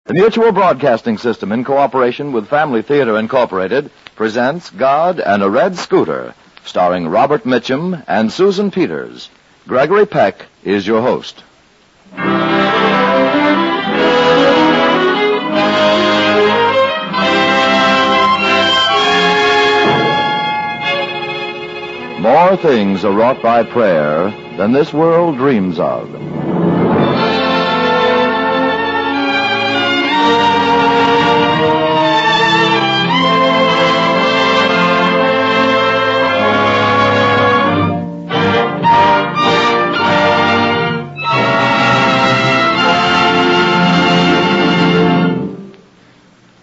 The Mutual Broadcasting System, in cooperation with Family Theater Incorporated, presents God and a Red Scooter, starring Robert Mitchum and Susan Peters. Gregory Peck is your host. More things are wrought by prayer than this world dreams of.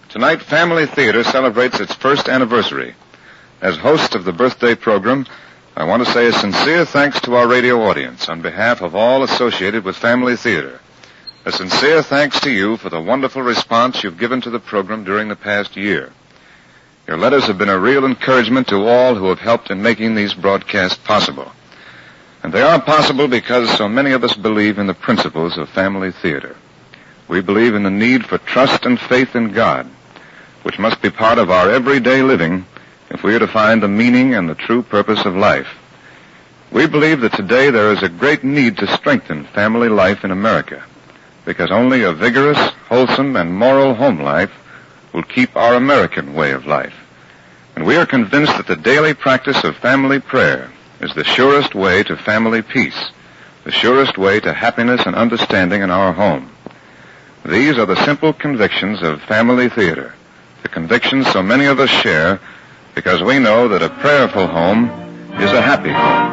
Tonight, Family Theater celebrates its first anniversary. As host of the birthday program, I want to say a sincere thanks to our radio audience on behalf of all associated with Family Theater. A sincere thanks to you for the wonderful response you've given to the program during the past year. Your letters have been a real encouragement to all who have helped in making these broadcasts possible. And they are possible because so many of us believe in the principles of Family Theater. We believe in the need for trust and faith in God, which must be part of our everyday living if we are to find the meaning and the true purpose of life. We believe that today there is a great need to strengthen family life in America, because only a vigorous, wholesome, and moral home life will keep our American way of life. And we are convinced that the daily practice of family prayer is the surest way to family peace, the surest way to happiness and understanding in our home. These are the simple convictions of Family Theater, the convictions so many of us share because we know that a prayerful home is a happy home.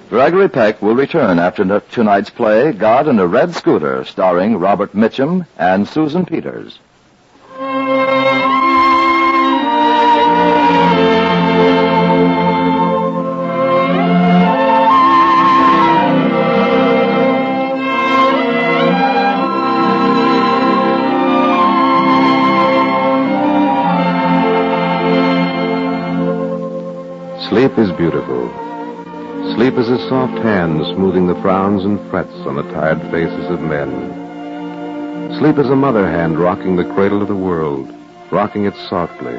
Gregory Peck will return after tonight's play, God and a Red Scooter, starring Robert Mitchum and Susan Peters. Sleep is beautiful. Sleep is a soft hand smoothing the frowns and frets on the tired faces of men. Sleep is a mother hand rocking the cradle of the world, rocking it softly,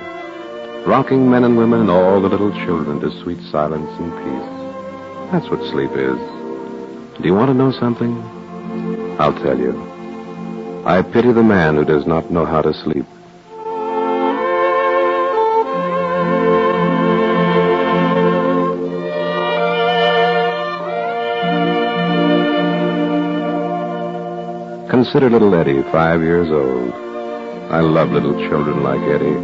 rocking men and women and all the little children to sweet silence and peace. That's what sleep is. Do you want to know something? I'll tell you. I pity the man who does not know how to sleep. Consider little Eddie, 5 years old. I love little children like Eddie.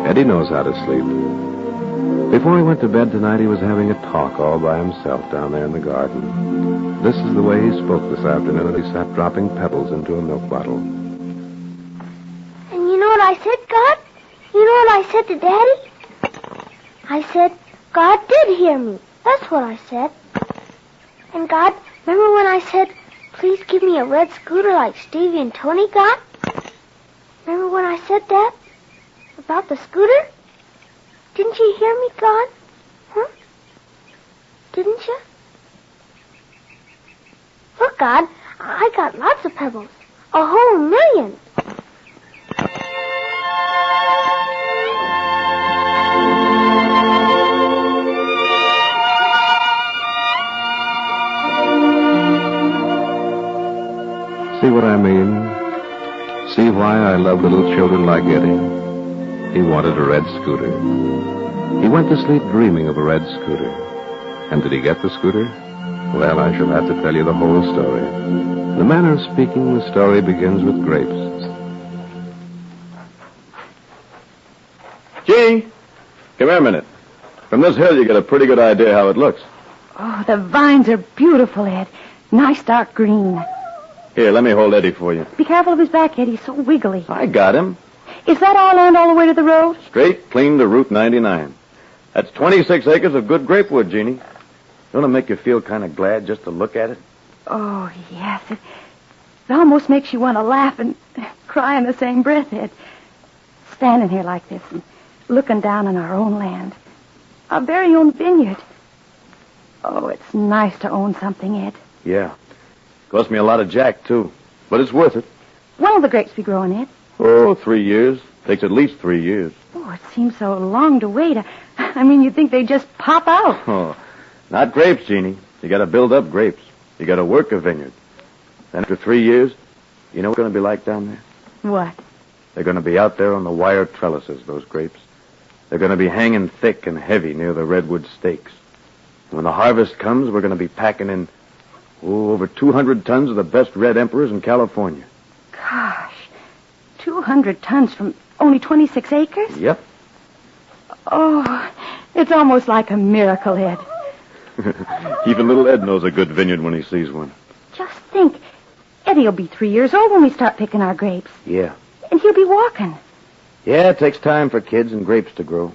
Eddie knows how to sleep. Before he went to bed tonight, he was having a talk all by himself down there in the garden. This is the way he spoke this afternoon as he sat dropping pebbles into a milk bottle. And you know what I said, God? You know what I said to Daddy? I said, God did hear me. That's what I said. And God, remember when I said, please give me a red scooter like Stevie and Tony got? Remember when I said that? About the scooter? Didn't you hear me, God? Huh? Didn't you? Look, God, I got lots of pebbles. A whole million. See what I mean? See why I love little children like Eddie? He wanted a red scooter. He went to sleep dreaming of a red scooter. And did he get the scooter? Well, I shall have to tell you the whole story. In the manner of speaking, the story begins with grapes. Jeannie, come here a minute. From this hill, you get a pretty good idea how it looks. Oh, the vines are beautiful, Ed. Nice dark green. Here, let me hold Eddie for you. Be careful of his back, Ed. He's so wiggly. I got him. Is that all land all the way to the road? Straight, clean to Route 99. That's 26 acres of good grapewood, Jeannie. Don't it make you feel kind of glad just to look at it? Oh, yes. It almost makes you want to laugh and cry in the same breath, Ed. Standing here like this and looking down on our own land. Our very own vineyard. Oh, it's nice to own something, Ed. Yeah. Cost me a lot of jack, too. But it's worth it. When will the grapes be growing, Ed? Oh, 3 years. Takes at least 3 years. Oh, it seems so long to wait. I mean, you'd think they'd just pop out. Oh, not grapes, Jeannie. You got to build up grapes. You got to work a vineyard. Then after 3 years, you know what it's going to be like down there? What? They're going to be out there on the wire trellises, those grapes. They're going to be hanging thick and heavy near the redwood stakes. When the harvest comes, we're going to be packing in, over 200 tons of the best red emperors in California. Gosh, 200 tons from only 26 acres? Yep. Oh, it's almost like a miracle, Ed. Even little Ed knows a good vineyard when he sees one. Just think, Eddie'll be 3 years old when we start picking our grapes. Yeah. And he'll be walking. Yeah, it takes time for kids and grapes to grow.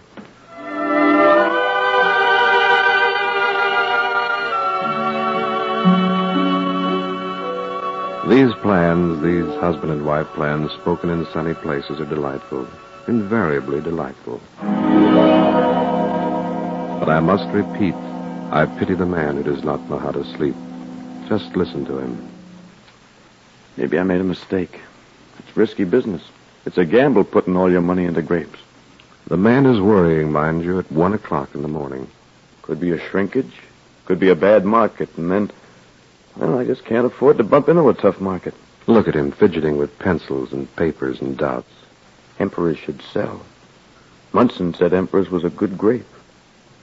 These plans, these husband and wife plans spoken in sunny places are delightful, invariably delightful. But I must repeat, I pity the man who does not know how to sleep. Just listen to him. Maybe I made a mistake. It's risky business. It's a gamble putting all your money into grapes. The man is worrying, mind you, at 1 o'clock in the morning. Could be a shrinkage. Could be a bad market. And then, well, I just can't afford to bump into a tough market. Look at him fidgeting with pencils and papers and doubts. Emperors should sell. Munson said Emperors was a good grape.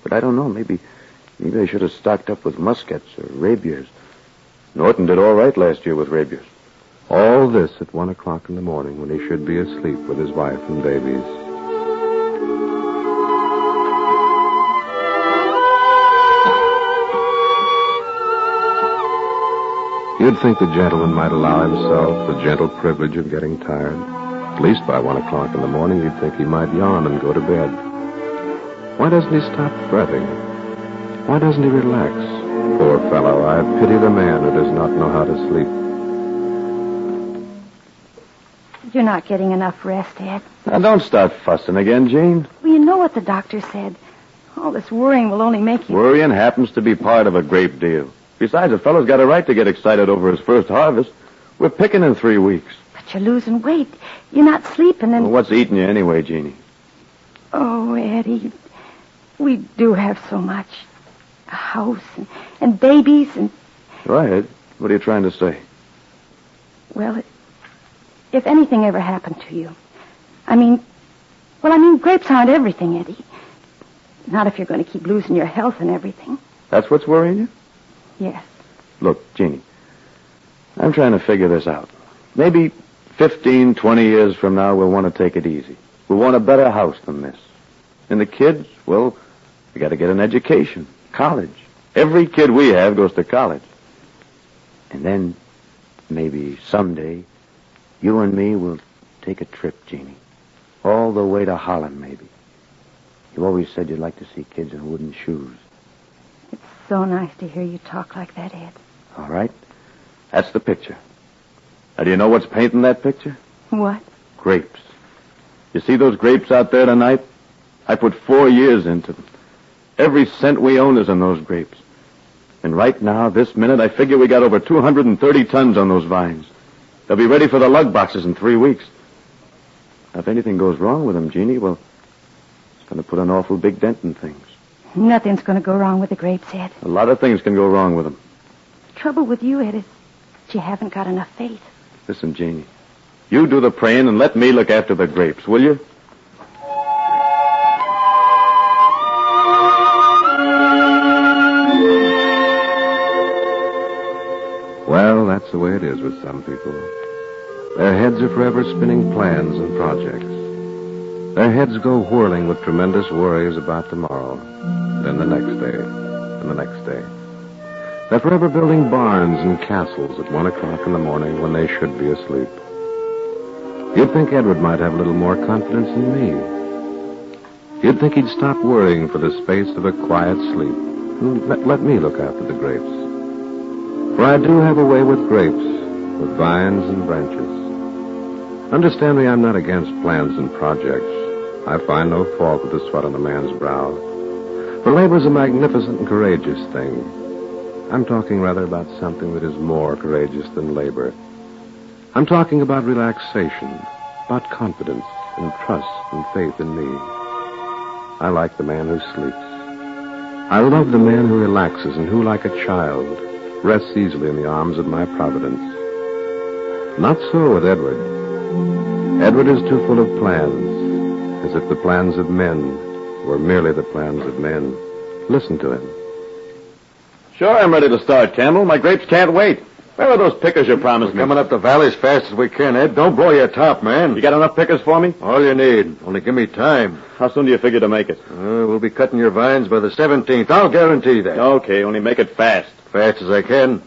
But I don't know, maybe I should have stocked up with muskets or rabiers. Norton did all right last year with rabiers. All this at 1 o'clock in the morning when he should be asleep with his wife and babies. You'd think the gentleman might allow himself the gentle privilege of getting tired. At least by 1 o'clock in the morning, you'd think he might yawn and go to bed. Why doesn't he stop fretting? Why doesn't he relax? Poor fellow, I pity the man who does not know how to sleep. You're not getting enough rest, Ed. Now, don't start fussing again, Jane. Well, you know what the doctor said. All this worrying will only make you... Worrying happens to be part of a grape deal. Besides, a fellow's got a right to get excited over his first harvest. We're picking in 3 weeks. But you're losing weight. You're not sleeping and... Well, what's eating you anyway, Jeannie? Oh, Eddie, we do have so much. A house and babies and... Go ahead. What are you trying to say? Well, if anything ever happened to you... grapes aren't everything, Eddie. Not if you're going to keep losing your health and everything. That's what's worrying you? Yes. Look, Jeannie, I'm trying to figure this out. Maybe 15, 20 years from now, we'll want to take it easy. We'll want a better house than this. And the kids, well, we got to get an education, college. Every kid we have goes to college. And then, maybe someday, you and me will take a trip, Jeannie. All the way to Holland, maybe. You always said you'd like to see kids in wooden shoes. It's so nice to hear you talk like that, Ed. All right. That's the picture. Now, do you know what's painting that picture? What? Grapes. You see those grapes out there tonight? I put 4 years into them. Every cent we own is in those grapes. And right now, this minute, I figure we got over 230 tons on those vines. They'll be ready for the lug boxes in 3 weeks. Now, if anything goes wrong with them, Jeannie, well, it's going to put an awful big dent in things. Nothing's going to go wrong with the grapes, Ed. A lot of things can go wrong with them. The trouble with you, Ed, is that you haven't got enough faith. Listen, Jeannie, you do the praying and let me look after the grapes, will you? Well, that's the way it is with some people. Their heads are forever spinning plans and projects. Their heads go whirling with tremendous worries about tomorrow, then the next day, and the next day. They're forever building barns and castles at 1 o'clock in the morning when they should be asleep. You'd think Edward might have a little more confidence in me. You'd think he'd stop worrying for the space of a quiet sleep and let me look after the grapes. For I do have a way with grapes, with vines and branches. Understand me, I'm not against plans and projects. I find no fault with the sweat on a man's brow. For labor's a magnificent and courageous thing. I'm talking rather about something that is more courageous than labor. I'm talking about relaxation, about confidence and trust and faith in me. I like the man who sleeps. I love the man who relaxes and who, like a child, rests easily in the arms of my providence. Not so with Edward. Edward is too full of plans, as if the plans of men were merely the plans of men. Listen to him. Sure, I'm ready to start, Campbell. My grapes can't wait. Where are those pickers you promised me? Coming up the valley as fast as we can, Ed. Don't blow your top, man. You got enough pickers for me? All you need. Only give me time. How soon do you figure to make it? We'll be cutting your vines by the 17th. I'll guarantee that. Okay, only make it fast. Fast as I can.